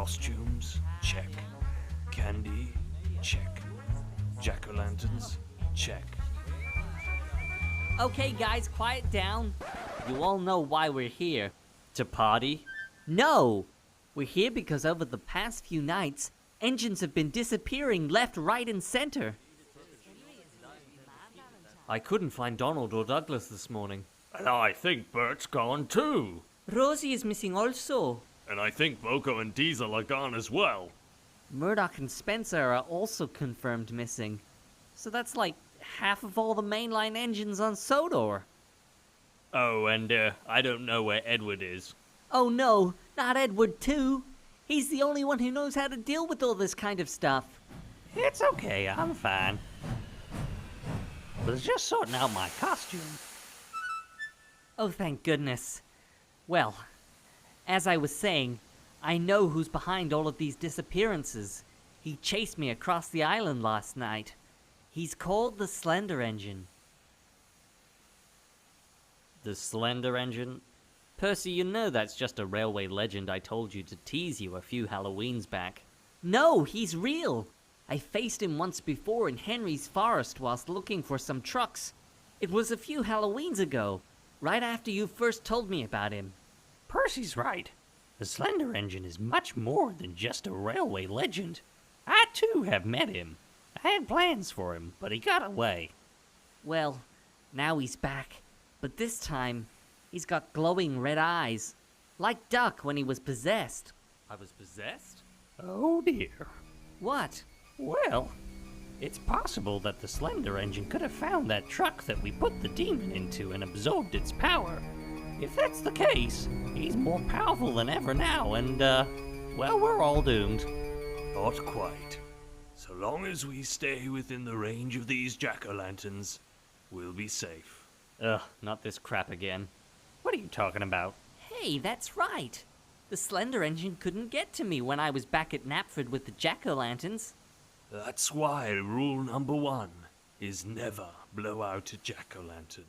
Costumes? Check. Candy? Check. Jack-o'-lanterns? Check. Okay guys, quiet down. You all know why we're here. To party? No! We're here because over the past few nights, engines have been disappearing left, right, and center. I couldn't find Donald or Douglas this morning. And I think Bert's gone too. Rosie is missing also. And I think Boko and Diesel are gone as well. Murdoch and Spencer are also confirmed missing. So that's like half of all the mainline engines on Sodor. Oh, and I don't know where Edward is. Oh no, not Edward too. He's the only one who knows how to deal with all this kind of stuff. It's okay, I'm fine. Was just sorting out my costume. Oh, thank goodness. Well, as I was saying, I know who's behind all of these disappearances. He chased me across the island last night. He's called the Slender Engine. The Slender Engine? Percy, you know that's just a railway legend I told you to tease you a few Halloweens back. No, he's real. I faced him once before in Henry's Forest whilst looking for some trucks. It was a few Halloweens ago, right after you first told me about him. Percy's right. The Slender Engine is much more than just a railway legend. I too have met him. I had plans for him, but he got away. Well, now he's back, but this time, he's got glowing red eyes, like Duck when he was possessed. I was possessed? Oh dear. What? Well, it's possible that the Slender Engine could have found that truck that we put the demon into and absorbed its power. If that's the case, he's more powerful than ever now, and, well, we're all doomed. Not quite. So long as we stay within the range of these jack-o'-lanterns, we'll be safe. Ugh, not this crap again. What are you talking about? Hey, that's right. The Slender Engine couldn't get to me when I was back at Knapford with the jack-o'-lanterns. That's why rule number 1 is never blow out a jack-o'-lantern.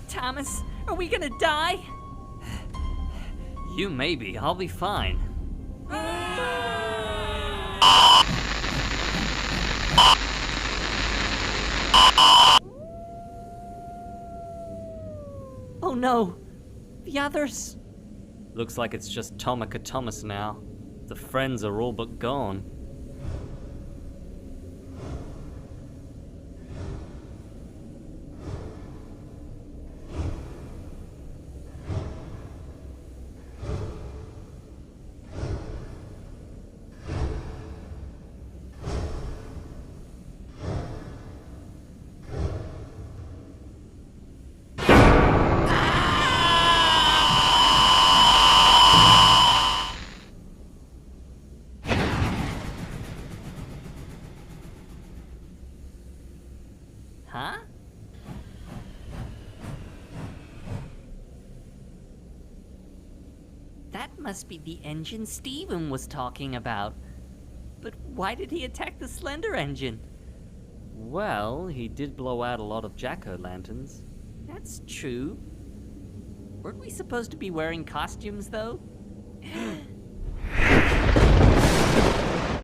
Thomas, are we gonna die? You maybe, I'll be fine. Oh no, the others. Looks like it's just Tomica Thomas now. The friends are all but gone. Huh? That must be the engine Steven was talking about. But why did he attack the Slender Engine? Well, he did blow out a lot of jack-o'-lanterns. That's true. Weren't we supposed to be wearing costumes, though?